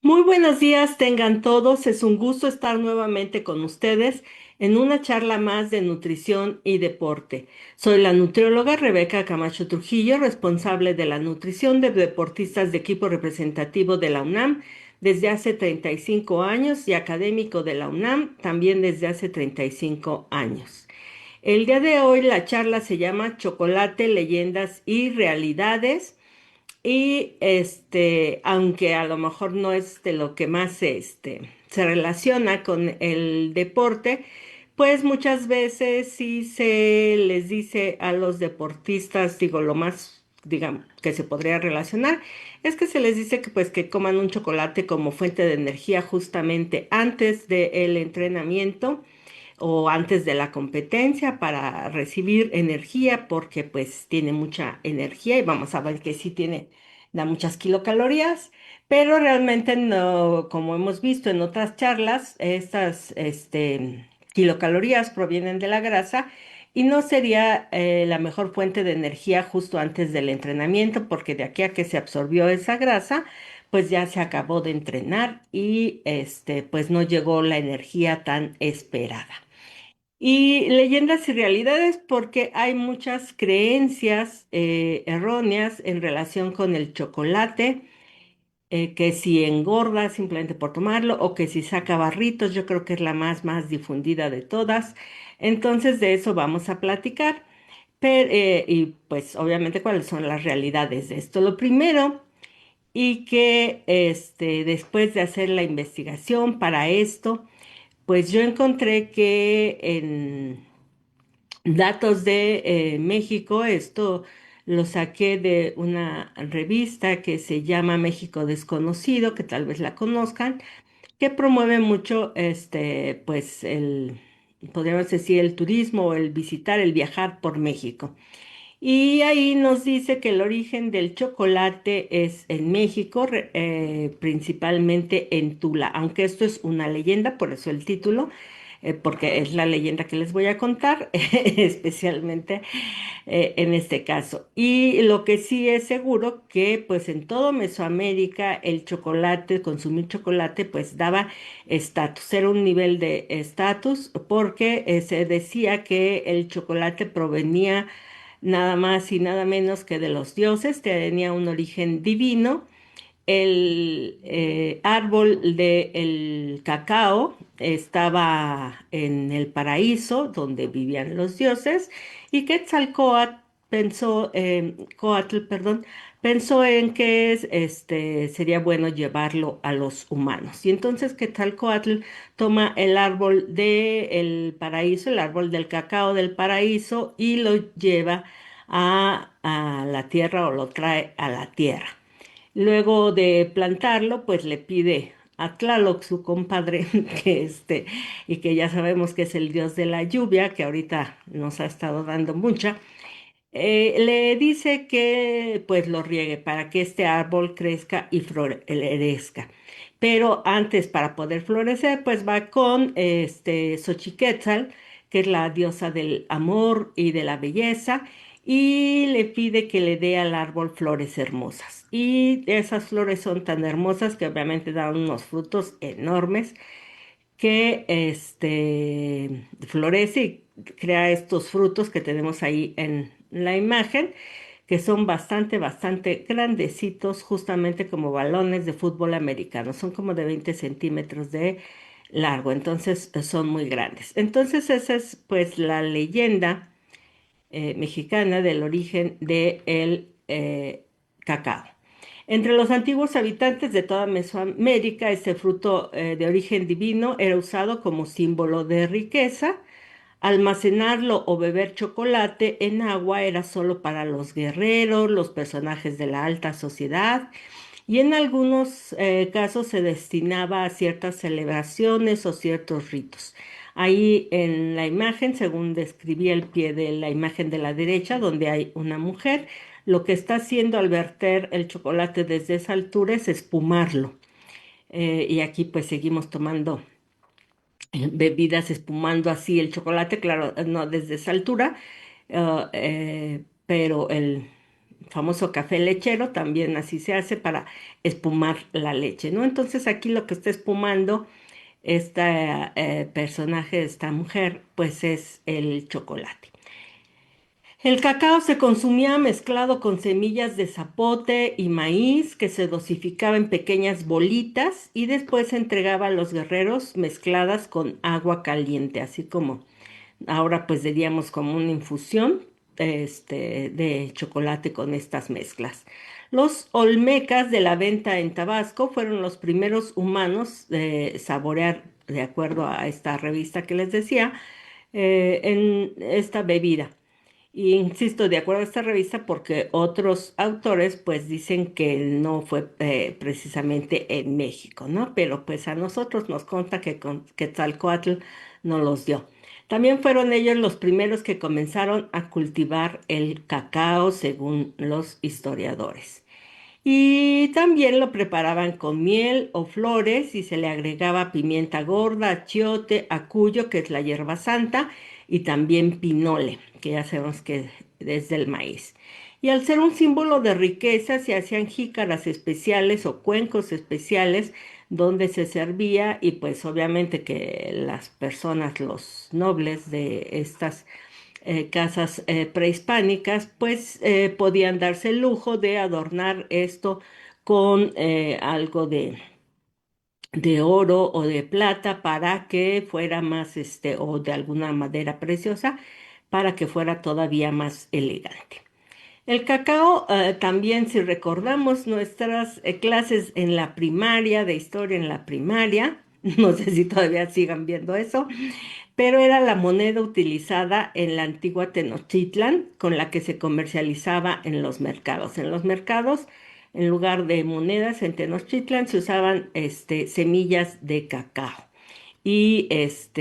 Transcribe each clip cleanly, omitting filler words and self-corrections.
Muy buenos días, tengan todos. Es un gusto estar nuevamente con ustedes en una charla más de nutrición y deporte. Soy la nutrióloga Rebeca Camacho Trujillo, responsable de la nutrición de deportistas de equipo representativo de la UNAM desde hace 35 años y académico de la UNAM también desde hace 35 años. El día de hoy la charla se llama Chocolate, leyendas y realidades. Y aunque a lo mejor no es de lo que más se relaciona con el deporte, pues muchas veces sí se les dice a los deportistas, digo, lo más, digamos, que se podría relacionar, es que se les dice que pues que coman un chocolate como fuente de energía justamente antes del entrenamiento o antes de la competencia para recibir energía porque pues tiene mucha energía y vamos a ver que sí tiene, da muchas kilocalorías, pero realmente no, como hemos visto en otras charlas, estas kilocalorías provienen de la grasa y no sería la mejor fuente de energía justo antes del entrenamiento porque de aquí a que se absorbió esa grasa, pues ya se acabó de entrenar y pues no llegó la energía tan esperada. Y leyendas y realidades porque hay muchas creencias erróneas en relación con el chocolate, que si engorda simplemente por tomarlo o que si saca barritos, yo creo que es la más difundida de todas. Entonces de eso vamos a platicar. Y pues obviamente cuáles son las realidades de esto. Lo primero, y que después de hacer la investigación para esto, pues yo encontré que en datos de México, esto lo saqué de una revista que se llama México Desconocido, que tal vez la conozcan, que promueve mucho pues podríamos decir, el turismo o el visitar, el viajar por México. Y ahí nos dice que el origen del chocolate es en México, principalmente en Tula, aunque esto es una leyenda, por eso el título, porque es la leyenda que les voy a contar, especialmente en este caso. Y lo que sí es seguro que pues en todo Mesoamérica el chocolate, consumir chocolate pues daba estatus, era un nivel de estatus porque se decía que el chocolate provenía nada más y nada menos que de los dioses, tenía un origen divino. El árbol del cacao estaba en el paraíso donde vivían los dioses y Quetzalcóatl perdón, pensó en que sería bueno llevarlo a los humanos. Y entonces Quetzalcóatl toma el árbol del paraíso, el árbol del cacao del paraíso y lo lleva a la tierra o lo trae a la tierra. Luego de plantarlo, pues le pide a Tlaloc, su compadre, que y que ya sabemos que es el dios de la lluvia, que ahorita nos ha estado dando mucha, le dice que pues lo riegue para que este árbol crezca y florezca. Pero antes, para poder florecer, pues va con Xochiquétzal, que es la diosa del amor y de la belleza, y le pide que le dé al árbol flores hermosas. Y esas flores son tan hermosas que obviamente dan unos frutos enormes que florece y crea estos frutos que tenemos ahí en la imagen, que son bastante grandecitos, justamente como balones de fútbol americano. Son como de 20 centímetros de largo, entonces son muy grandes. Entonces esa es pues la leyenda mexicana del origen del cacao. Entre los antiguos habitantes de toda Mesoamérica, este fruto de origen divino era usado como símbolo de riqueza. Almacenarlo o beber chocolate en agua era solo para los guerreros, los personajes de la alta sociedad, y en algunos casos se destinaba a ciertas celebraciones o ciertos ritos. Ahí en la imagen, según describí el pie de la imagen de la derecha, donde hay una mujer, lo que está haciendo al verter el chocolate desde esa altura es espumarlo. Y aquí pues seguimos tomando bebidas espumando así el chocolate, claro, no desde esa altura, pero famoso café lechero, también así se hace para espumar la leche, ¿no? Entonces aquí lo que está espumando esta personaje de esta mujer, pues es el chocolate. El cacao se consumía mezclado con semillas de zapote y maíz que se dosificaba en pequeñas bolitas y después se entregaba a los guerreros mezcladas con agua caliente, así como ahora pues diríamos como una infusión de chocolate con estas mezclas. Los olmecas de la venta en Tabasco fueron los primeros humanos de saborear, de acuerdo a esta revista que les decía, en esta bebida. Y insisto, de acuerdo a esta revista, porque otros autores pues dicen que no fue precisamente en México, ¿no? Pero pues a nosotros nos consta que con Quetzalcóatl nos los dio. También fueron ellos los primeros que comenzaron a cultivar el cacao, según los historiadores. Y también lo preparaban con miel o flores y se le agregaba pimienta gorda, achiote, acuyo, que es la hierba santa, y también pinole, que ya sabemos que es del maíz. Y al ser un símbolo de riqueza, se hacían jícaras especiales o cuencos especiales donde se servía y pues obviamente que las personas, los nobles de estas casas prehispánicas, pues podían darse el lujo de adornar esto con algo de oro o de plata para que fuera más, o de alguna madera preciosa, para que fuera todavía más elegante. El cacao, también si recordamos nuestras clases en la primaria, de historia en la primaria, no sé si todavía sigan viendo eso, pero era la moneda utilizada en la antigua Tenochtitlan con la que se comercializaba en los mercados. En los mercados, en lugar de monedas en Tenochtitlan, se usaban semillas de cacao. Y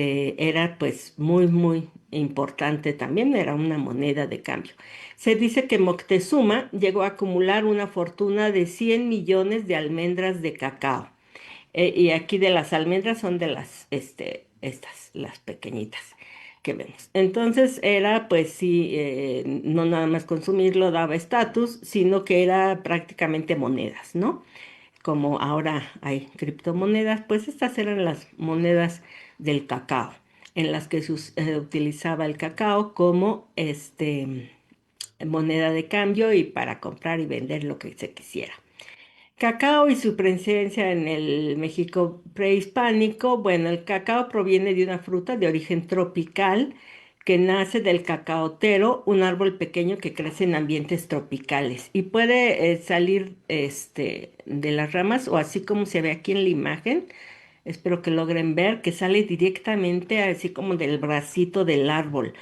era pues muy, muy importante también, era una moneda de cambio. Se dice que Moctezuma llegó a acumular una fortuna de 100 millones de almendras de cacao. Y aquí de las almendras son de estas, las pequeñitas que vemos. Entonces era, pues sí, no nada más consumirlo daba estatus, sino que era prácticamente monedas, ¿no? Como ahora hay criptomonedas, pues estas eran las monedas del cacao, en las que se utilizaba el cacao como moneda de cambio y para comprar y vender lo que se quisiera. Cacao y su presencia en el México prehispánico. Bueno, el cacao proviene de una fruta de origen tropical que nace del cacaotero, un árbol pequeño que crece en ambientes tropicales y puede salir de las ramas o así como se ve aquí en la imagen. Espero que logren ver que sale directamente así como del bracito del árbol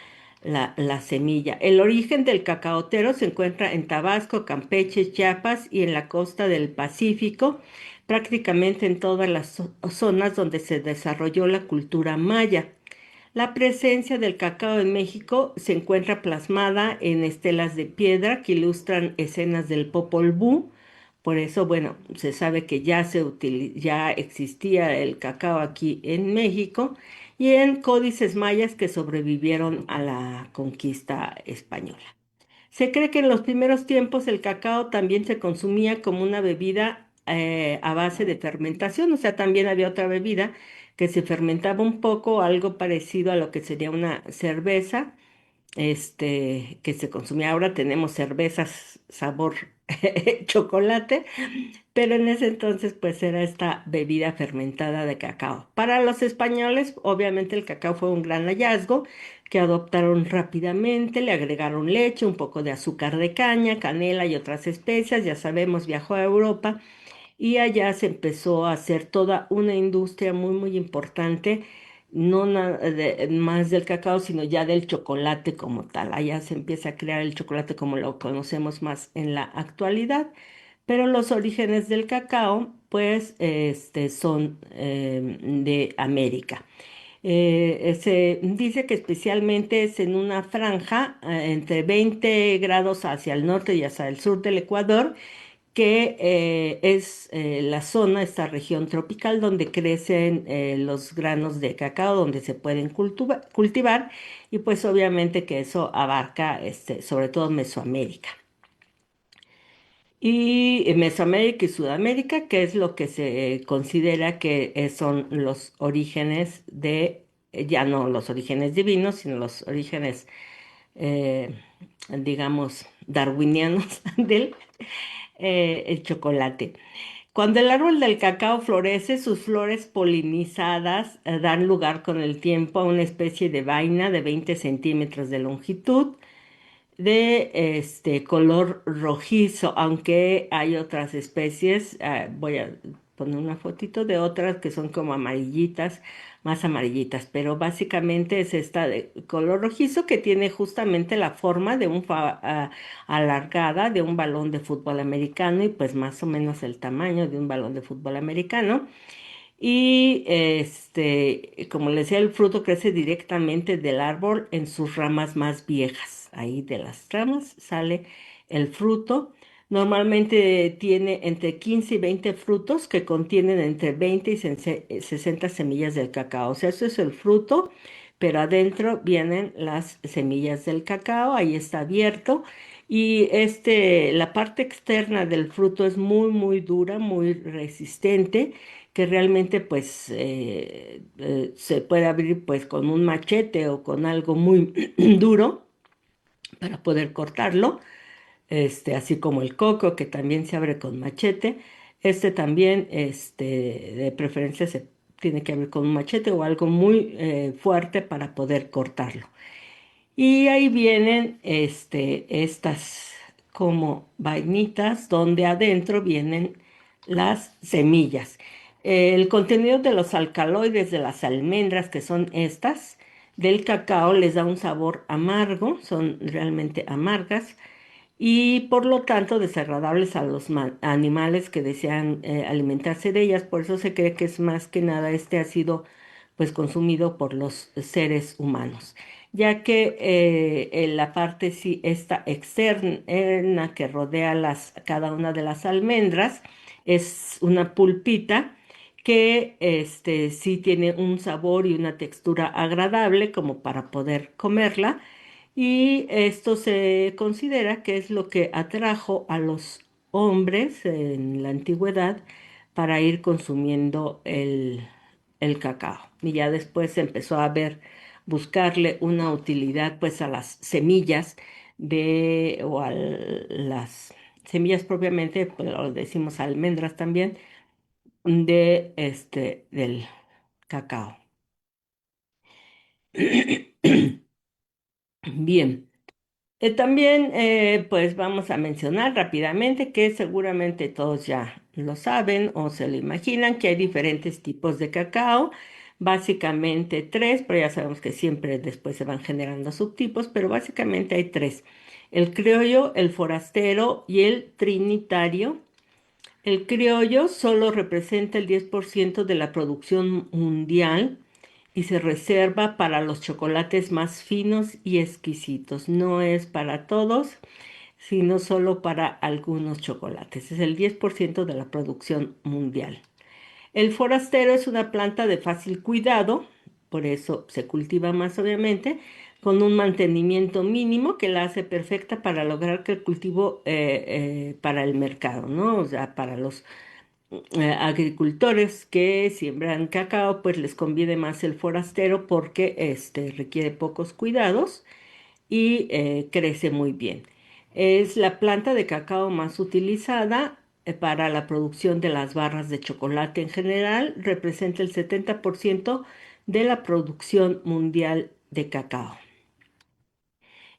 la semilla. El origen del cacaotero se encuentra en Tabasco, Campeche, Chiapas y en la costa del Pacífico, prácticamente en todas las zonas donde se desarrolló la cultura maya. La presencia del cacao en México se encuentra plasmada en estelas de piedra que ilustran escenas del Popol Vuh. Por eso, bueno, se sabe que ya existía el cacao aquí en México y en códices mayas que sobrevivieron a la conquista española. Se cree que en los primeros tiempos el cacao también se consumía como una bebida a base de fermentación, o sea, también había otra bebida que se fermentaba un poco, algo parecido a lo que sería una cerveza, que se consumía. Ahora tenemos cervezas sabor chocolate, pero en ese entonces pues era esta bebida fermentada de cacao. Para los españoles, obviamente el cacao fue un gran hallazgo que adoptaron rápidamente, le agregaron leche, un poco de azúcar de caña, canela y otras especias. Ya sabemos, viajó a Europa y allá se empezó a hacer toda una industria muy, muy importante, no más del cacao, sino ya del chocolate como tal. Allá se empieza a crear el chocolate como lo conocemos más en la actualidad, pero los orígenes del cacao, pues, son de América. Se dice que especialmente es en una franja entre 20 grados hacia el norte y hacia el sur del Ecuador, que es la zona, esta región tropical donde crecen los granos de cacao, donde se pueden cultivar, y pues obviamente que eso abarca sobre todo Mesoamérica. y Mesoamérica y Sudamérica, que es lo que se considera que son los orígenes de, ya no los orígenes divinos, sino los orígenes, eh, digamos, darwinianos del el chocolate. Cuando el árbol del cacao florece, sus flores polinizadas dan lugar con el tiempo a una especie de vaina de 20 centímetros de longitud, de color rojizo, aunque hay otras especies. Voy a poner una fotito de otras que son como amarillitas, más amarillitas, pero básicamente es esta de color rojizo que tiene justamente la forma de alargada de un balón de fútbol americano y pues más o menos el tamaño de un balón de fútbol americano. Y como les decía, el fruto crece directamente del árbol en sus ramas más viejas. Ahí de las ramas sale el fruto. Normalmente tiene entre 15 y 20 frutos que contienen entre 20 y 60 semillas del cacao. O sea, eso es el fruto, pero adentro vienen las semillas del cacao. Ahí está abierto. Y la parte externa del fruto es muy, muy dura, muy resistente, que realmente pues se puede abrir pues con un machete o con algo muy duro para poder cortarlo, así como el coco que también se abre con machete. Este también, de preferencia se tiene que abrir con un machete o algo muy fuerte para poder cortarlo. Y ahí vienen estas como vainitas donde adentro vienen las semillas. El contenido de los alcaloides de las almendras, que son estas, del cacao, les da un sabor amargo, son realmente amargas y por lo tanto desagradables a los animales que desean alimentarse de ellas. Por eso se cree que es más que nada este ha sido pues consumido por los seres humanos, ya que en la parte sí, esta externa que rodea cada una de las almendras es una pulpita que sí tiene un sabor y una textura agradable como para poder comerla, y esto se considera que es lo que atrajo a los hombres en la antigüedad para ir consumiendo el cacao. Y ya después se empezó a ver, buscarle una utilidad pues a las semillas o a las semillas propiamente, pues lo decimos almendras también, del cacao. Bien. También, pues vamos a mencionar rápidamente que seguramente todos ya lo saben o se lo imaginan, que hay diferentes tipos de cacao, básicamente tres, pero ya sabemos que siempre después se van generando subtipos, pero básicamente hay tres: el criollo, el forastero y el trinitario. El criollo solo representa el 10% de la producción mundial y se reserva para los chocolates más finos y exquisitos. No es para todos, sino solo para algunos chocolates. Es el 10% de la producción mundial. El forastero es una planta de fácil cuidado, por eso se cultiva más obviamente, con un mantenimiento mínimo que la hace perfecta para lograr que el cultivo para el mercado, ¿no? O sea, para los agricultores que siembran cacao, pues les conviene más el forastero porque requiere pocos cuidados y crece muy bien. Es la planta de cacao más utilizada para la producción de las barras de chocolate en general. Representa el 70% de la producción mundial de cacao.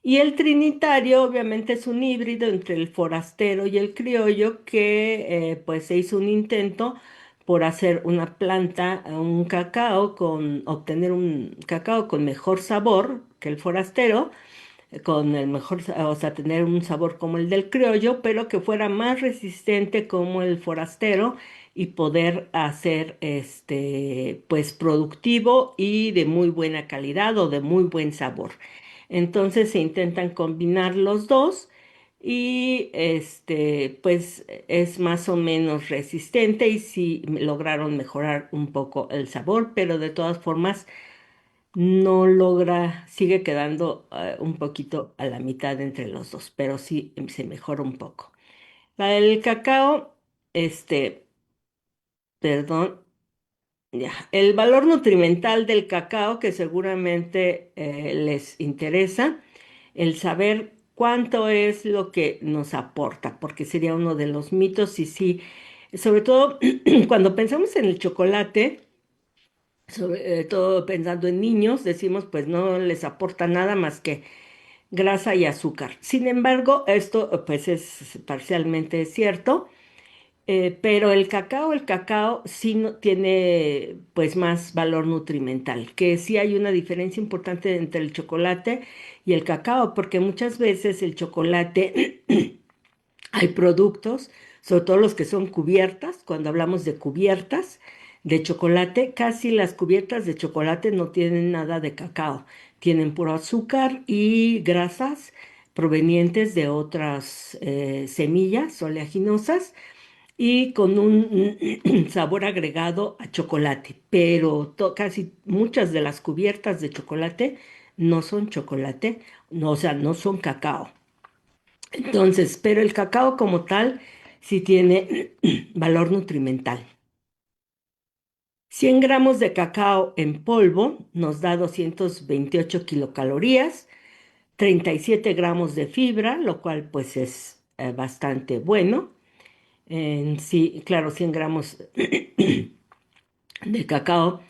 Y el trinitario obviamente es un híbrido entre el forastero y el criollo que pues se hizo un intento por hacer una planta, obtener un cacao con mejor sabor que el forastero, con el mejor, o sea, tener un sabor como el del criollo, pero que fuera más resistente como el forastero y poder hacer pues productivo y de muy buena calidad o de muy buen sabor. Entonces se intentan combinar los dos y pues es más o menos resistente y sí lograron mejorar un poco el sabor, pero de todas formas no logra, sigue quedando un poquito a la mitad entre los dos, pero sí se mejora un poco. La del cacao, este, perdón, ya, el valor nutrimental del cacao que seguramente les interesa, el saber cuánto es lo que nos aporta, porque sería uno de los mitos y sí, sobre todo cuando pensamos en el chocolate, sobre todo pensando en niños, decimos pues no les aporta nada más que grasa y azúcar. Sin embargo, esto pues es parcialmente cierto. Pero el cacao sí tiene pues más valor nutrimental, que sí hay una diferencia importante entre el chocolate y el cacao, porque muchas veces el chocolate hay productos, sobre todo los que son cubiertas, cuando hablamos de cubiertas de chocolate, casi las cubiertas de chocolate no tienen nada de cacao, tienen puro azúcar y grasas provenientes de otras semillas oleaginosas y con un sabor agregado a chocolate, pero casi muchas de las cubiertas de chocolate no son chocolate, no, o sea, no son cacao. Entonces, pero el cacao como tal sí tiene valor nutrimental. 100 gramos de cacao en polvo nos da 228 kilocalorías, 37 gramos de fibra, lo cual pues es bastante bueno. Sí, claro, 100 gramos de cacao,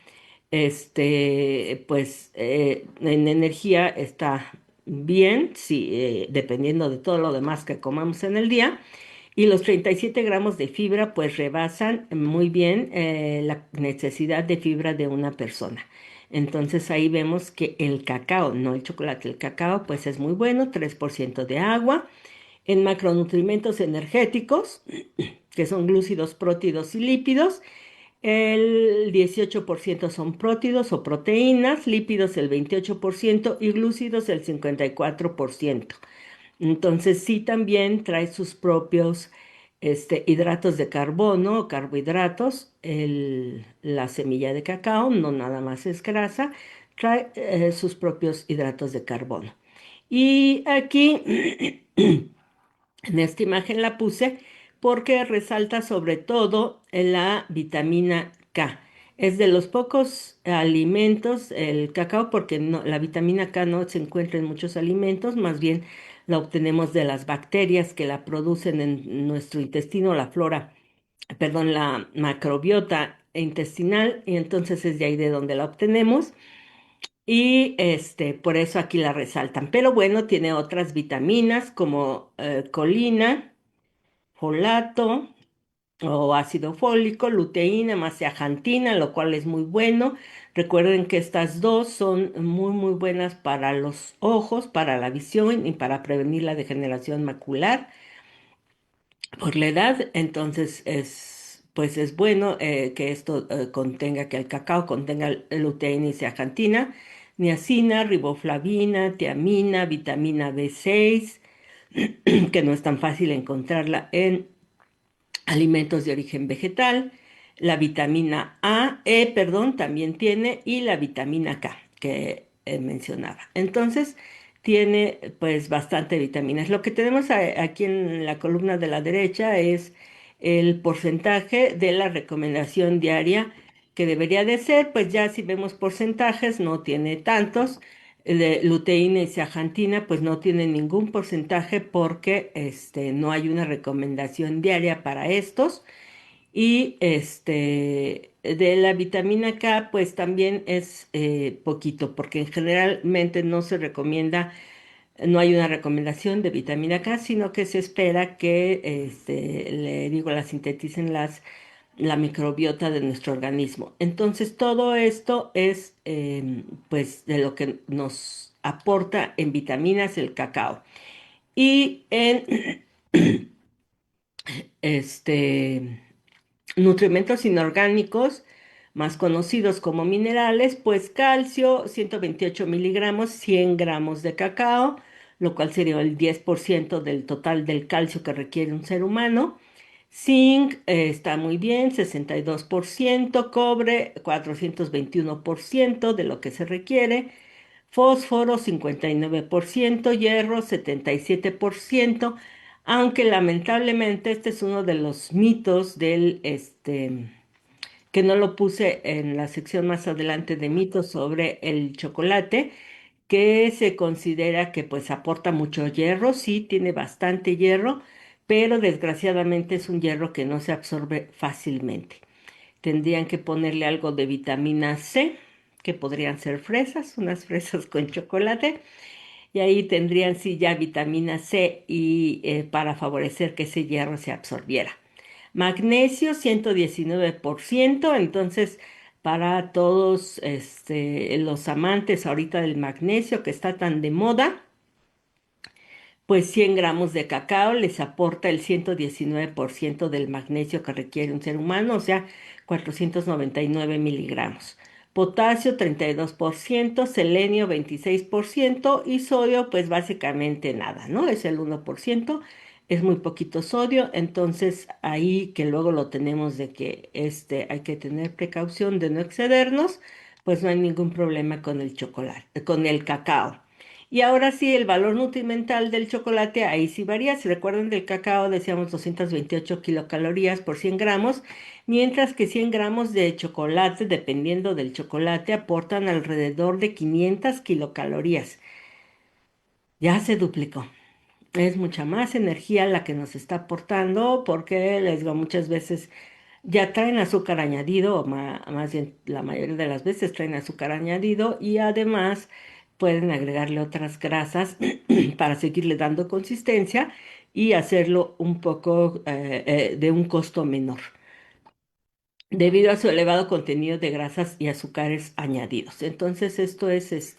pues en energía está bien, sí, dependiendo de todo lo demás que comamos en el día. Y los 37 gramos de fibra pues rebasan muy bien la necesidad de fibra de una persona. Entonces ahí vemos que el cacao, no el chocolate, el cacao pues es muy bueno, 3% de agua. En macronutrientes energéticos, que son glúcidos, prótidos y lípidos, el 18% son prótidos o proteínas, lípidos el 28% y glúcidos el 54%. Entonces sí también trae sus propios hidratos de carbono o carbohidratos. La semilla de cacao no nada más es grasa, trae sus propios hidratos de carbono. Y aquí en esta imagen la puse porque resalta sobre todo la vitamina K. Es de los pocos alimentos, el cacao, porque la vitamina K no se encuentra en muchos alimentos, más bien la obtenemos de las bacterias que la producen en nuestro intestino, la flora, perdón, la macrobiota intestinal, y entonces es de ahí de donde la obtenemos. Y por eso aquí la resaltan. Pero bueno, tiene otras vitaminas como colina, folato o ácido fólico, luteína, más zeaxantina, lo cual es muy bueno. Recuerden que estas dos son muy, muy buenas para los ojos, para la visión y para prevenir la degeneración macular por la edad. Entonces pues es bueno que esto contenga, que el cacao contenga luteína y zeaxantina, niacina, riboflavina, tiamina, vitamina B6, que no es tan fácil encontrarla en alimentos de origen vegetal, la vitamina A, perdón, también tiene, y la vitamina K, que mencionaba. Entonces, tiene pues bastante vitaminas. Lo que tenemos aquí en la columna de la derecha es el porcentaje de la recomendación diaria que debería de ser, pues ya si vemos porcentajes, no tiene tantos. De luteína y zeaxantina, pues no tienen ningún porcentaje porque no hay una recomendación diaria para estos. Y de la vitamina K, pues también es poquito, porque generalmente no se recomienda, no hay una recomendación de vitamina K, sino que se espera que, le digo, la sinteticen la microbiota de nuestro organismo. Entonces, todo esto es, pues, de lo que nos aporta en vitaminas el cacao. Y en este nutrimentos inorgánicos, más conocidos como minerales, pues calcio, 128 miligramos, 100 gramos de cacao, lo cual sería el 10% del total del calcio que requiere un ser humano. Zinc está muy bien, 62%, cobre 421% de lo que se requiere, fósforo 59%, hierro 77%, aunque lamentablemente este es uno de los mitos que no lo puse en la sección más adelante de mitos sobre el chocolate, que se considera que pues aporta mucho hierro, sí, tiene bastante hierro, pero desgraciadamente es un hierro que no se absorbe fácilmente. Tendrían que ponerle algo de vitamina C, que podrían ser fresas, unas fresas con chocolate, y ahí tendrían sí ya vitamina C y para favorecer que ese hierro se absorbiera. Magnesio 119%, entonces para todos los amantes ahorita del magnesio que está tan de moda, pues 100 gramos de cacao les aporta el 119% del magnesio que requiere un ser humano, o sea, 499 miligramos. Potasio 32%, selenio 26% y sodio pues básicamente nada, ¿no? Es el 1%, es muy poquito sodio, entonces ahí que luego lo tenemos de que hay que tener precaución de no excedernos, pues no hay ningún problema con el chocolate, con el cacao. Y ahora sí, el valor nutrimental del chocolate, ahí sí varía. Si recuerdan del cacao, decíamos 228 kilocalorías por 100 gramos, mientras que 100 gramos de chocolate, dependiendo del chocolate, aportan alrededor de 500 kilocalorías. Ya se duplicó. Es mucha más energía la que nos está aportando porque, les digo, muchas veces ya traen azúcar añadido, o más bien la mayoría de las veces traen azúcar añadido y además pueden agregarle otras grasas para seguirle dando consistencia y hacerlo un poco de un costo menor, debido a su elevado contenido de grasas y azúcares añadidos. Entonces esto es,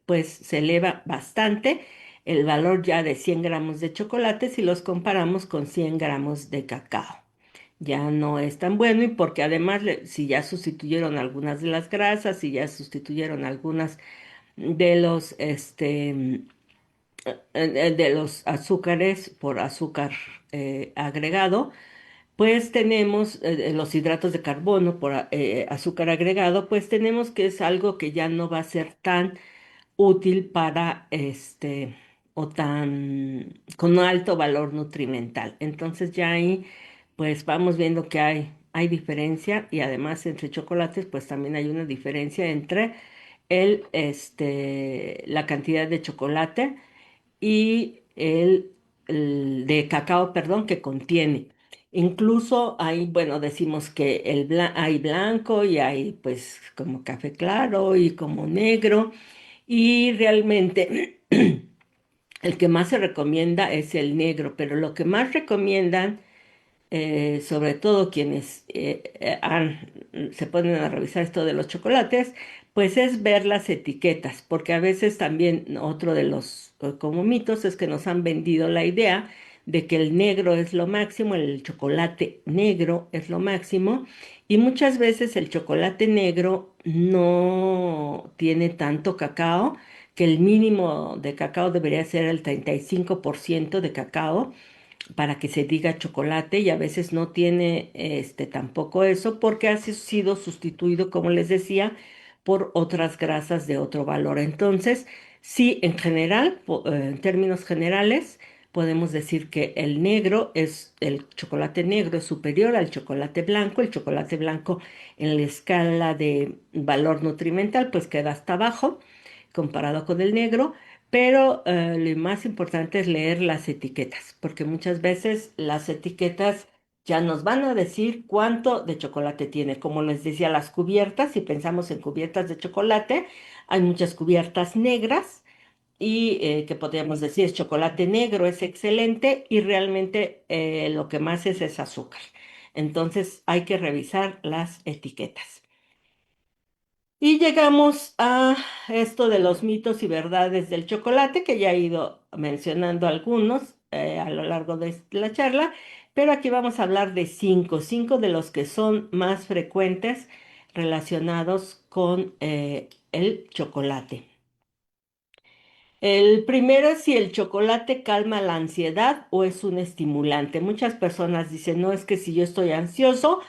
pues se eleva bastante el valor ya de 100 gramos de chocolate si los comparamos con 100 gramos de cacao. Ya no es tan bueno y porque además si ya sustituyeron algunas de las grasas, si ya sustituyeron algunas de de los azúcares por azúcar agregado, pues tenemos los hidratos de carbono por azúcar agregado, pues tenemos que es algo que ya no va a ser tan útil para o tan con un alto valor nutrimental. Entonces ya ahí pues vamos viendo que hay diferencia y además entre chocolates pues también hay una diferencia entre la cantidad de chocolate y el de cacao, perdón, que contiene. Incluso hay, bueno, decimos que hay blanco y hay pues como café claro y como negro y realmente el que más se recomienda es el negro, pero lo que más recomiendan sobre todo quienes se ponen a revisar esto de los chocolates, pues es ver las etiquetas, porque a veces también otro de los como mitos es que nos han vendido la idea de que el negro es lo máximo, el chocolate negro es lo máximo, y muchas veces el chocolate negro no tiene tanto cacao, que el mínimo de cacao debería ser el 35% de cacao para que se diga chocolate y a veces no tiene tampoco eso porque ha sido sustituido, como les decía, por otras grasas de otro valor. Entonces, sí, en general, en términos generales, podemos decir que el chocolate negro es superior al chocolate blanco. El chocolate blanco en la escala de valor nutrimental, pues queda hasta abajo comparado con el negro. Pero lo más importante es leer las etiquetas, porque muchas veces las etiquetas ya nos van a decir cuánto de chocolate tiene. Como les decía, las cubiertas, si pensamos en cubiertas de chocolate, hay muchas cubiertas negras y que podríamos decir chocolate negro es excelente y realmente lo que más es azúcar. Entonces hay que revisar las etiquetas. Y llegamos a esto de los mitos y verdades del chocolate, que ya he ido mencionando algunos a lo largo de la charla, pero aquí vamos a hablar de cinco de los que son más frecuentes relacionados con el chocolate. El primero es si el chocolate calma la ansiedad o es un estimulante. Muchas personas dicen, no, es que si yo estoy ansioso,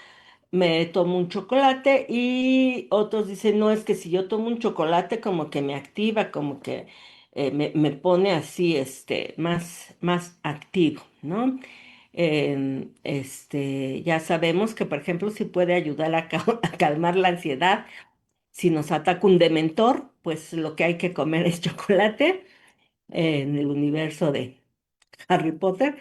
me tomo un chocolate y otros dicen, no, es que si yo tomo un chocolate como que me activa, como que me pone así, más activo, ¿no? Ya sabemos que, por ejemplo, si puede ayudar a calmar la ansiedad. Si nos ataca un dementor, pues lo que hay que comer es chocolate en el universo de Harry Potter.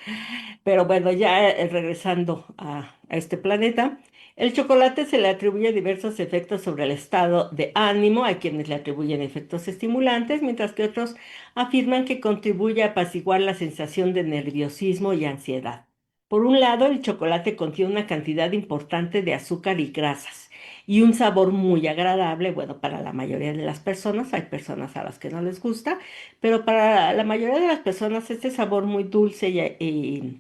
Pero bueno, ya regresando a este planeta, el chocolate se le atribuye diversos efectos sobre el estado de ánimo. Hay quienes le atribuyen efectos estimulantes, mientras que otros afirman que contribuye a apaciguar la sensación de nerviosismo y ansiedad. Por un lado, el chocolate contiene una cantidad importante de azúcar y grasas y un sabor muy agradable, bueno, para la mayoría de las personas, hay personas a las que no les gusta, pero para la mayoría de las personas este sabor muy dulce y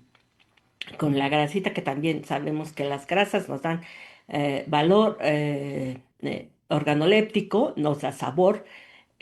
con la grasita, que también sabemos que las grasas nos dan valor organoléptico, nos da sabor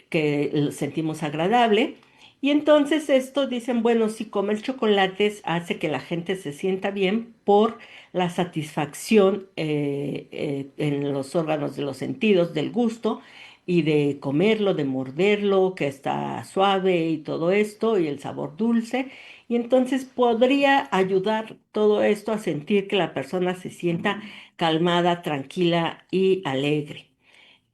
que lo sentimos agradable. Y entonces esto dicen, bueno, si comer chocolates hace que la gente se sienta bien por la satisfacción en los órganos de los sentidos, del gusto y de comerlo, de morderlo, que está suave y todo esto, y el sabor dulce. Y entonces podría ayudar todo esto a sentir que la persona se sienta calmada, tranquila y alegre.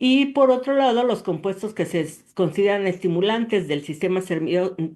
Y por otro lado, los compuestos que consideran estimulantes del sistema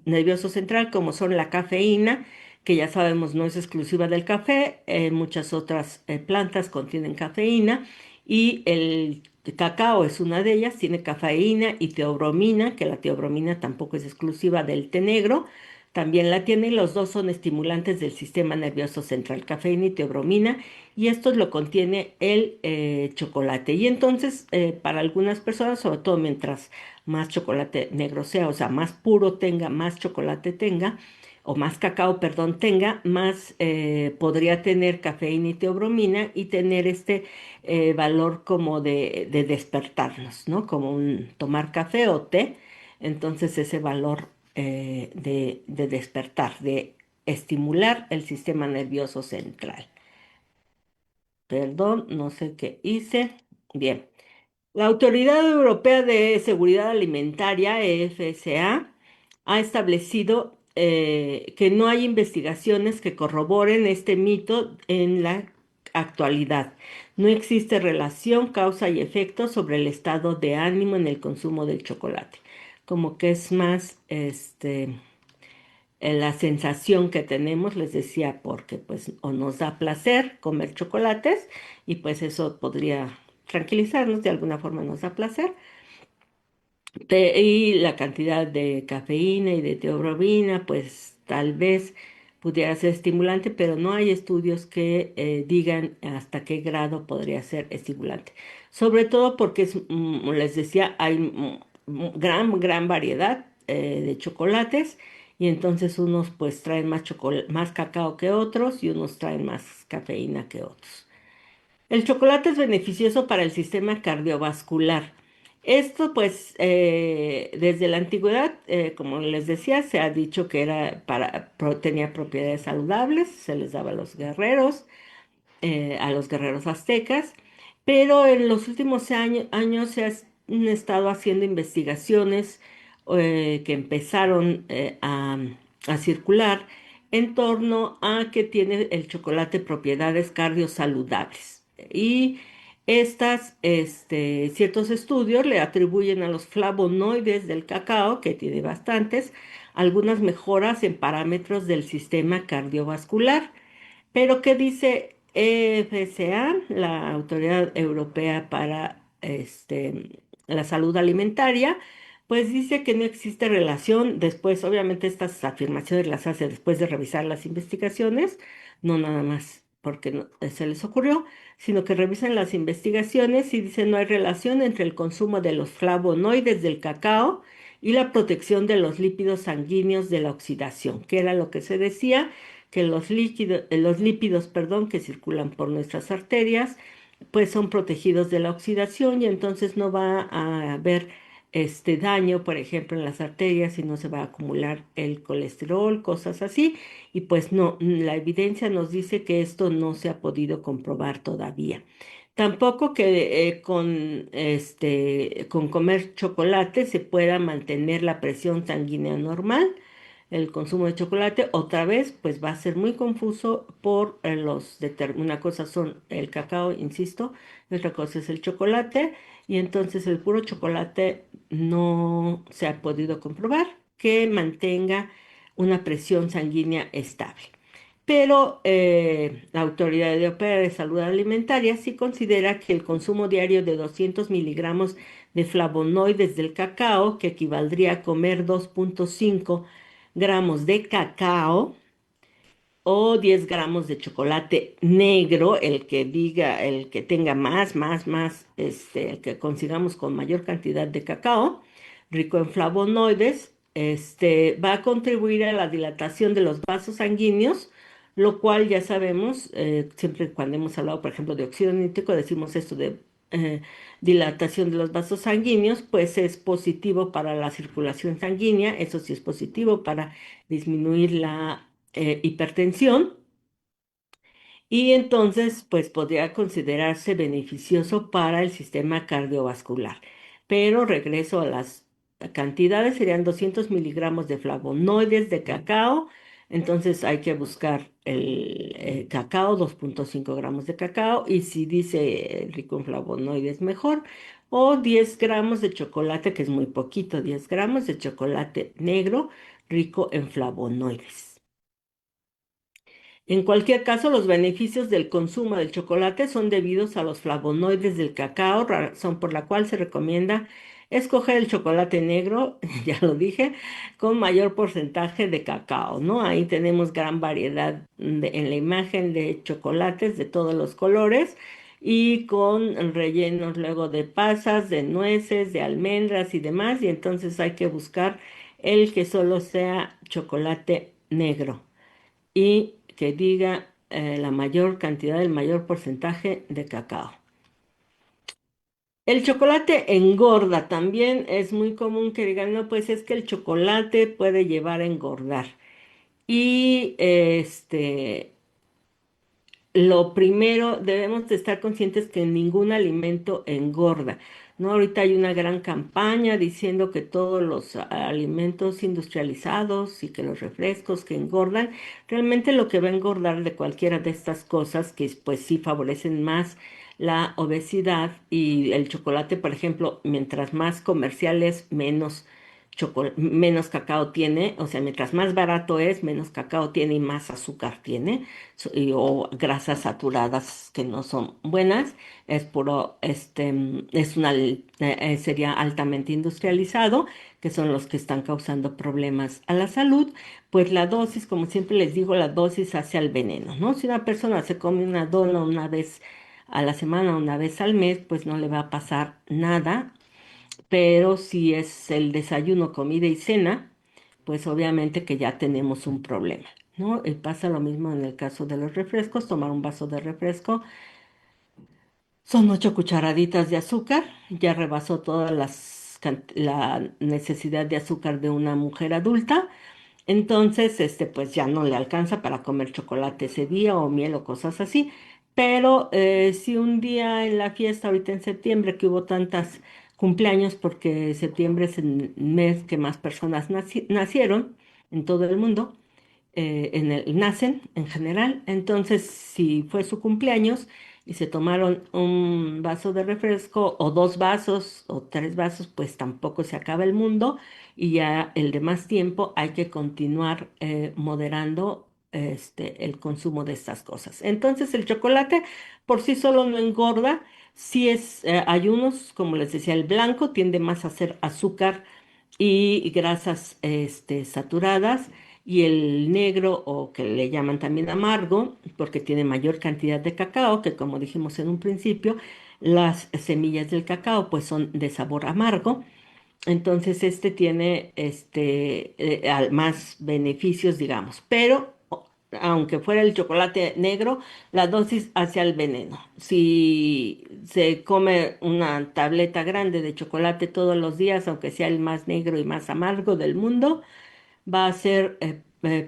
nervioso central, como son la cafeína, que ya sabemos no es exclusiva del café, muchas otras plantas contienen cafeína, y el cacao es una de ellas, tiene cafeína y teobromina, que la teobromina tampoco es exclusiva del té negro, también la tiene, y los dos son estimulantes del sistema nervioso central, cafeína y teobromina, y esto lo contiene el chocolate. Y entonces, para algunas personas, sobre todo mientras más chocolate negro sea, o sea, más puro tenga, más chocolate tenga, o más cacao, perdón, tenga, más podría tener cafeína y teobromina y tener este valor como de despertarnos, ¿no? Como un tomar café o té. Entonces, ese valor de despertar, de estimular el sistema nervioso central. Perdón, no sé qué hice. Bien. La Autoridad Europea de Seguridad Alimentaria, EFSA, ha establecido que no hay investigaciones que corroboren este mito en la actualidad. No existe relación, causa y efecto sobre el estado de ánimo en el consumo del chocolate. Como que es más, la sensación que tenemos, les decía, porque pues o nos da placer comer chocolates y pues eso podría tranquilizarnos, de alguna forma nos da placer, y la cantidad de cafeína y de teobromina, pues tal vez pudiera ser estimulante, pero no hay estudios que digan hasta qué grado podría ser estimulante. Sobre todo porque, les decía, hay gran variedad de chocolates y entonces unos pues traen más cacao que otros y unos traen más cafeína que otros. El chocolate es beneficioso para el sistema cardiovascular. Esto, pues, desde la antigüedad, como les decía, se ha dicho que tenía propiedades saludables, se les daba a los guerreros aztecas, pero en los últimos años han estado haciendo investigaciones que empezaron a circular en torno a que tiene el chocolate propiedades cardiosaludables. Y ciertos estudios le atribuyen a los flavonoides del cacao, que tiene bastantes, algunas mejoras en parámetros del sistema cardiovascular. Pero ¿qué dice EFSA, la Autoridad Europea para la Salud Alimentaria? Pues dice que no existe relación. Después, obviamente, estas afirmaciones las hace después de revisar las investigaciones, no nada más porque se les ocurrió, sino que revisan las investigaciones y dicen no hay relación entre el consumo de los flavonoides del cacao y la protección de los lípidos sanguíneos de la oxidación, que era lo que se decía, que los lípidos, perdón, que circulan por nuestras arterias, pues son protegidos de la oxidación y entonces no va a haber daño, por ejemplo, en las arterias y no se va a acumular el colesterol, cosas así. Y pues no, la evidencia nos dice que esto no se ha podido comprobar todavía. Tampoco que con comer chocolate se pueda mantener la presión sanguínea normal. El consumo de chocolate, otra vez, pues va a ser muy confuso por una cosa son el cacao, insisto, y otra cosa es el chocolate, y entonces el puro chocolate no se ha podido comprobar que mantenga una presión sanguínea estable. Pero la Autoridad Europea de Salud Alimentaria sí considera que el consumo diario de 200 miligramos de flavonoides del cacao, que equivaldría a comer 2,5 gramos de cacao o 10 gramos de chocolate negro, el que tenga más, el que consigamos con mayor cantidad de cacao, rico en flavonoides, va a contribuir a la dilatación de los vasos sanguíneos, lo cual ya sabemos, siempre cuando hemos hablado, por ejemplo, de óxido nítrico, decimos esto de eh, dilatación de los vasos sanguíneos, pues es positivo para la circulación sanguínea, eso sí es positivo para disminuir la hipertensión y entonces pues podría considerarse beneficioso para el sistema cardiovascular. Pero regreso a las cantidades, serían 200 miligramos de flavonoides de cacao, entonces hay que buscar el cacao, 2,5 gramos de cacao y si dice rico en flavonoides mejor. O 10 gramos de chocolate, que es muy poquito, 10 gramos de chocolate negro rico en flavonoides. En cualquier caso, los beneficios del consumo del chocolate son debidos a los flavonoides del cacao, razón por la cual se recomienda escoger el chocolate negro, ya lo dije, con mayor porcentaje de cacao, ¿no? Ahí tenemos gran variedad en la imagen de chocolates de todos los colores y con rellenos luego de pasas, de nueces, de almendras y demás, y entonces hay que buscar el que solo sea chocolate negro y que diga la mayor cantidad, el mayor porcentaje de cacao. El chocolate engorda también, es muy común que digan, no, pues es que el chocolate puede llevar a engordar. Y lo primero, debemos de estar conscientes que ningún alimento engorda, ¿no? Ahorita hay una gran campaña diciendo que todos los alimentos industrializados y que los refrescos que engordan, realmente lo que va a engordar de cualquiera de estas cosas, que pues sí favorecen más la obesidad y el chocolate, por ejemplo, mientras más comerciales, menos cacao tiene, o sea, mientras más barato es, menos cacao tiene y más azúcar tiene o grasas saturadas que no son buenas, es puro, sería altamente industrializado, que son los que están causando problemas a la salud, pues la dosis, como siempre les digo, la dosis hace al veneno, ¿no? Si una persona se come una dona una vez a la semana, una vez al mes, pues no le va a pasar nada, pero si es el desayuno, comida y cena, pues obviamente que ya tenemos un problema, ¿no? Y pasa lo mismo en el caso de los refrescos, tomar un vaso de refresco, son 8 cucharaditas de azúcar, ya rebasó la necesidad de azúcar de una mujer adulta, entonces, pues ya no le alcanza para comer chocolate ese día o miel o cosas así. Pero si un día en la fiesta, ahorita en septiembre, que hubo tantas cumpleaños, porque septiembre es el mes que más personas nacieron en todo el mundo, nacen en general. Entonces, si fue su cumpleaños y se tomaron un vaso de refresco o 2 vasos o 3 vasos, pues tampoco se acaba el mundo y ya el de más tiempo hay que continuar moderando el consumo de estas cosas. Entonces, el chocolate por sí solo no engorda. Si es, hay unos, como les decía, el blanco tiende más a ser azúcar y grasas saturadas y el negro o que le llaman también amargo porque tiene mayor cantidad de cacao que como dijimos en un principio las semillas del cacao pues son de sabor amargo, entonces tiene más beneficios digamos, pero aunque fuera el chocolate negro, la dosis hacia el veneno. Si se come una tableta grande de chocolate todos los días, aunque sea el más negro y más amargo del mundo, va a ser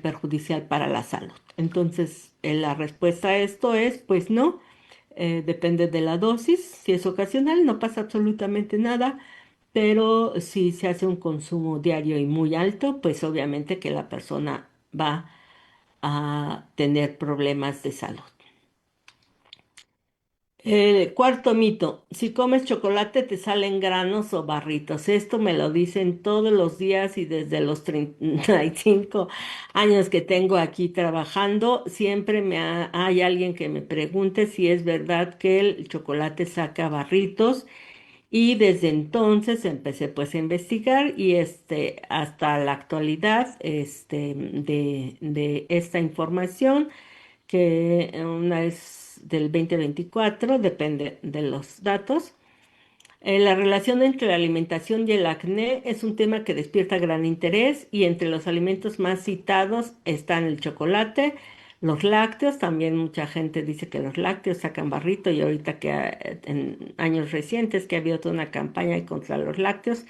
perjudicial para la salud. Entonces, la respuesta a esto es, pues no, depende de la dosis. Si es ocasional, no pasa absolutamente nada, pero si se hace un consumo diario y muy alto, pues obviamente que la persona va a tener problemas de salud. Cuarto mito, si comes chocolate te salen granos o barritos. Esto me lo dicen todos los días y desde los 35 años que tengo aquí trabajando, siempre hay alguien que me pregunte si es verdad que el chocolate saca barritos y desde entonces empecé pues a investigar y hasta la actualidad de esta información que una es del 2024, depende de los datos. La relación entre la alimentación y el acné es un tema que despierta gran interés y entre los alimentos más citados están el chocolate, los lácteos, también mucha gente dice que los lácteos sacan barrito y ahorita que en años recientes que ha habido toda una campaña contra los lácteos,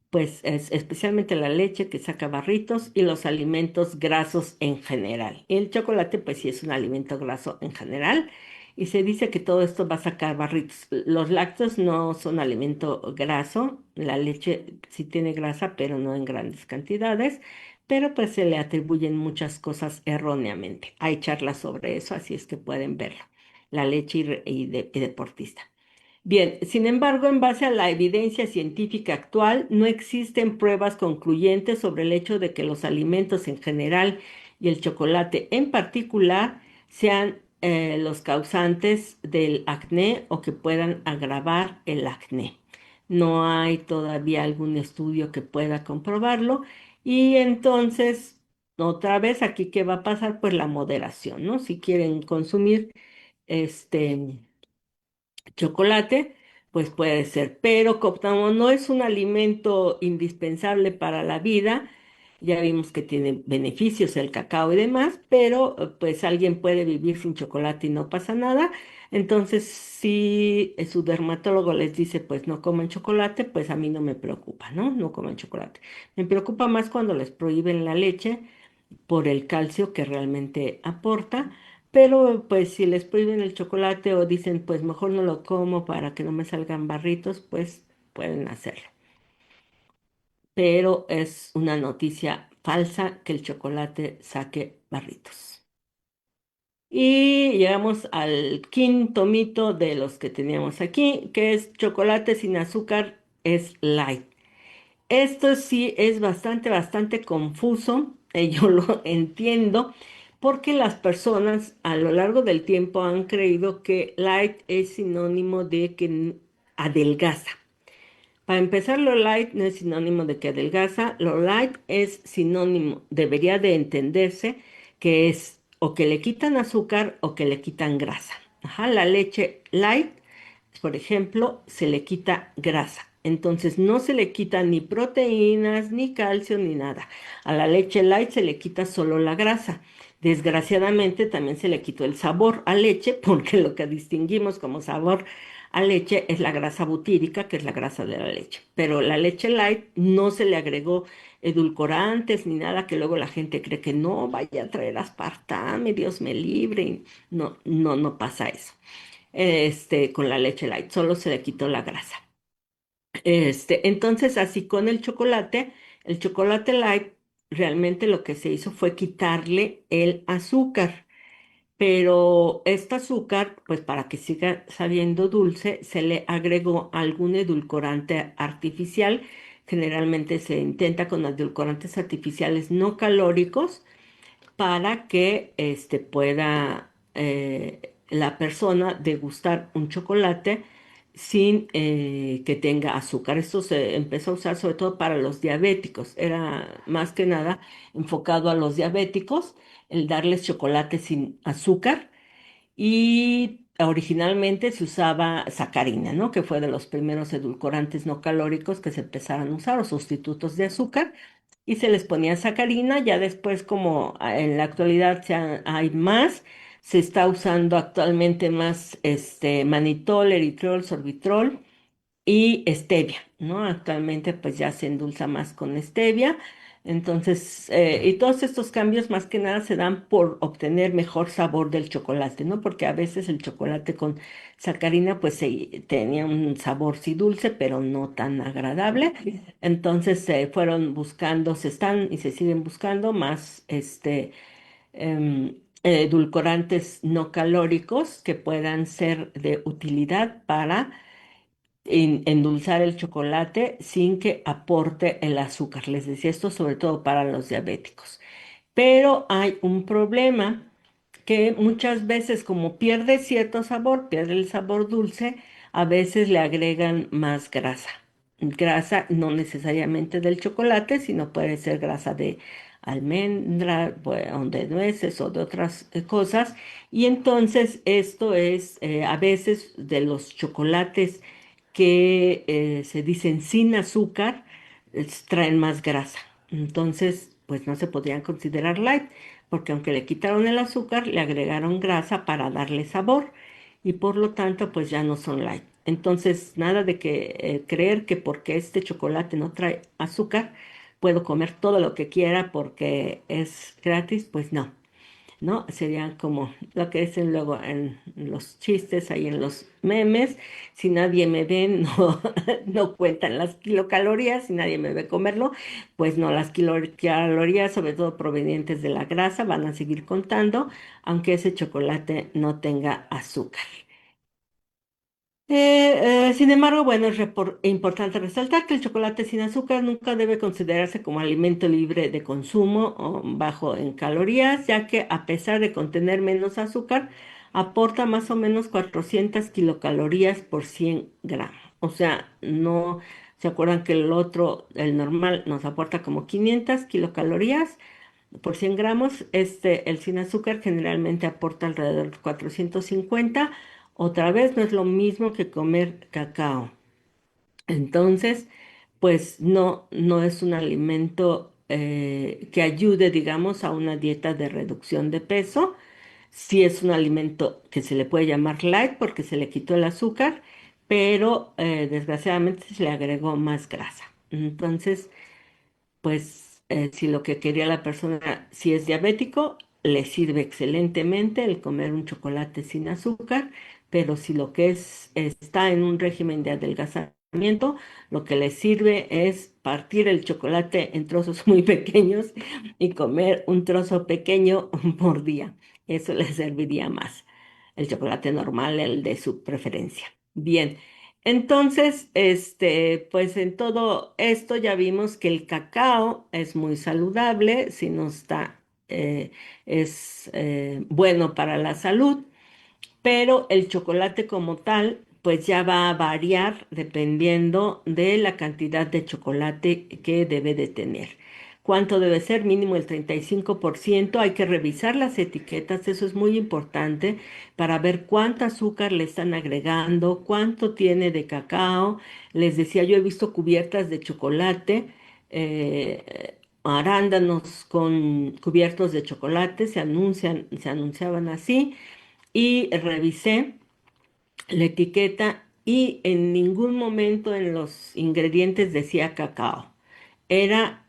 pues es especialmente la leche que saca barritos y los alimentos grasos en general. El chocolate, pues sí es un alimento graso en general y se dice que todo esto va a sacar barritos. Los lácteos no son alimento graso, la leche sí tiene grasa, pero no en grandes cantidades, pero pues se le atribuyen muchas cosas erróneamente. Hay charlas sobre eso, así es que pueden verlo. La leche y deportista. Bien, sin embargo, en base a la evidencia científica actual, no existen pruebas concluyentes sobre el hecho de que los alimentos en general y el chocolate en particular sean los causantes del acné o que puedan agravar el acné. No hay todavía algún estudio que pueda comprobarlo y entonces, otra vez aquí, ¿qué va a pasar? Pues la moderación, ¿no? Si quieren consumir este chocolate, pues puede ser, pero como no es un alimento indispensable para la vida, ya vimos que tiene beneficios el cacao y demás, pero pues alguien puede vivir sin chocolate y no pasa nada. Entonces, si su dermatólogo les dice, pues no coman chocolate, pues a mí no me preocupa, ¿no? No coman chocolate. Me preocupa más cuando les prohíben la leche por el calcio que realmente aporta, pero pues si les prohíben el chocolate o dicen pues mejor no lo como para que no me salgan barritos, pues pueden hacerlo. Pero es una noticia falsa que el chocolate saque barritos. Y llegamos al quinto mito de los que teníamos aquí, que es chocolate sin azúcar es light. Esto sí es bastante confuso, yo lo entiendo, porque las personas a lo largo del tiempo han creído que light es sinónimo de que adelgaza. Para empezar, lo light no es sinónimo de que adelgaza, lo light es sinónimo, debería de entenderse que es o que le quitan azúcar o que le quitan grasa. Ajá, la leche light, por ejemplo, se le quita grasa. Entonces no se le quita ni proteínas, ni calcio, ni nada. A la leche light se le quita solo la grasa. Desgraciadamente también se le quitó el sabor a leche porque lo que distinguimos como sabor a leche es la grasa butírica, que es la grasa de la leche. Pero la leche light no se le agregó edulcorantes ni nada que luego la gente cree que no vaya a traer aspartame, Dios me libre. No, no pasa eso. Con la leche light, solo se le quitó la grasa. Entonces, así con el chocolate light, realmente lo que se hizo fue quitarle el azúcar. Pero este azúcar, pues para que siga sabiendo dulce, se le agregó algún edulcorante artificial. Generalmente se intenta con edulcorantes artificiales no calóricos para que pueda la persona degustar un chocolate sin que tenga azúcar. Esto se empezó a usar sobre todo para los diabéticos. Era más que nada enfocado a los diabéticos, el darles chocolate sin azúcar. Y originalmente se usaba sacarina, ¿no? Que fue de los primeros edulcorantes no calóricos que se empezaron a usar o sustitutos de azúcar. y se les ponía sacarina. Ya después, como en la actualidad hay más, se está usando actualmente más manitol, eritrol, sorbitrol y stevia, ¿no? Actualmente pues ya se endulza más con stevia. Entonces, y todos estos cambios más que nada se dan por obtener mejor sabor del chocolate, ¿no? Porque a veces el chocolate con sacarina pues tenía un sabor sí dulce, pero no tan agradable. Entonces se fueron buscando, se están y se siguen buscando más edulcorantes no calóricos que puedan ser de utilidad para endulzar el chocolate sin que aporte el azúcar. Les decía esto sobre todo para los diabéticos. Pero hay un problema que muchas veces como pierde cierto sabor, pierde el sabor dulce, a veces le agregan más grasa. Grasa no necesariamente del chocolate, sino puede ser grasa de almendra, o de nueces o de otras cosas. Y entonces esto es a veces de los chocolates que se dicen sin azúcar, traen más grasa. Entonces, pues no se podrían considerar light, porque aunque le quitaron el azúcar, le agregaron grasa para darle sabor y por lo tanto, pues ya no son light. Entonces, nada de que creer que porque este chocolate no trae azúcar, puedo comer todo lo que quiera porque es gratis, pues no. ¿No? Serían como lo que dicen luego en los chistes, ahí en los memes, si nadie me ve, no, no cuentan las kilocalorías, si nadie me ve comerlo, pues no, las kilocalorías, sobre todo provenientes de la grasa, van a seguir contando, aunque ese chocolate no tenga azúcar. Sin embargo, bueno, es importante resaltar que el chocolate sin azúcar nunca debe considerarse como alimento libre de consumo o bajo en calorías, ya que a pesar de contener menos azúcar, aporta más o menos 400 kilocalorías por 100 gramos. O sea, no se acuerdan que el otro, el normal, nos aporta como 500 kilocalorías por 100 gramos. El sin azúcar generalmente aporta alrededor de 450. Otra vez no es lo mismo que comer cacao. Entonces, pues no, no es un alimento que ayude, digamos, a una dieta de reducción de peso. Sí es un alimento que se le puede llamar light porque se le quitó el azúcar, pero desgraciadamente se le agregó más grasa. Entonces, pues si lo que quería la persona, si es diabético, le sirve excelentemente el comer un chocolate sin azúcar, pero si lo que está en un régimen de adelgazamiento, lo que le sirve es partir el chocolate en trozos muy pequeños y comer un trozo pequeño por día. Eso le serviría más. El chocolate normal, el de su preferencia. Bien. Entonces, pues en todo esto ya vimos que el cacao es muy saludable, si no está, es bueno para la salud, pero el chocolate como tal, pues ya va a variar dependiendo de la cantidad de chocolate que debe de tener. ¿Cuánto debe ser? Mínimo el 35%. Hay que revisar las etiquetas, eso es muy importante para ver cuánto azúcar le están agregando, cuánto tiene de cacao. Les decía, yo he visto cubiertas de chocolate, arándanos con cubiertos de chocolate, se anunciaban así y revisé la etiqueta y en ningún momento en los ingredientes decía cacao. Era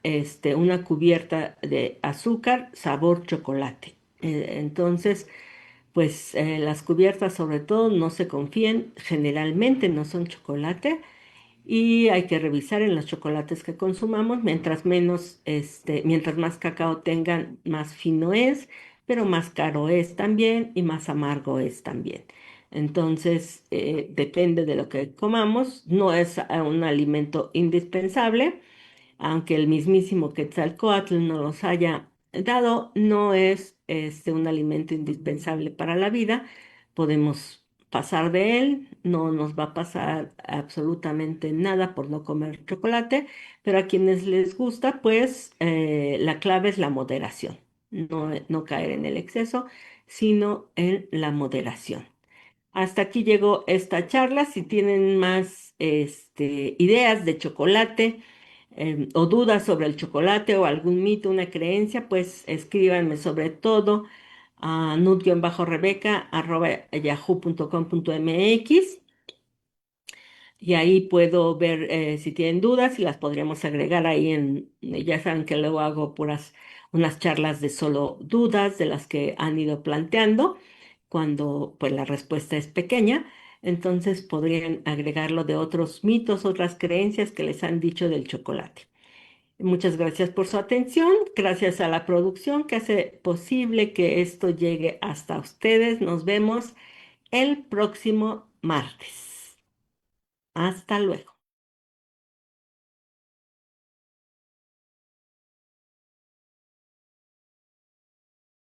una cubierta de azúcar, sabor chocolate. Entonces, pues las cubiertas sobre todo no se confíen, generalmente no son chocolate y hay que revisar en los chocolates que consumamos, mientras más cacao tengan, más fino es, pero más caro es también y más amargo es también. Entonces, depende de lo que comamos, no es un alimento indispensable, aunque el mismísimo Quetzalcóatl nos los haya dado, no es un alimento indispensable para la vida. Podemos pasar de él, no nos va a pasar absolutamente nada por no comer chocolate, pero a quienes les gusta, pues la clave es la moderación, no caer en el exceso, sino en la moderación. Hasta aquí llegó esta charla. Si tienen más ideas de chocolate, o dudas sobre el chocolate o algún mito, una creencia, pues escríbanme sobre todo a nut-rebeca@yahoo.com.mx y ahí puedo ver si tienen dudas y las podríamos agregar ahí ya saben que luego hago unas charlas de solo dudas de las que han ido planteando, cuando pues la respuesta es pequeña, entonces podrían agregarlo de otros mitos, otras creencias que les han dicho del chocolate. Muchas gracias por su atención, gracias a la producción que hace posible que esto llegue hasta ustedes. Nos vemos el próximo martes. Hasta luego.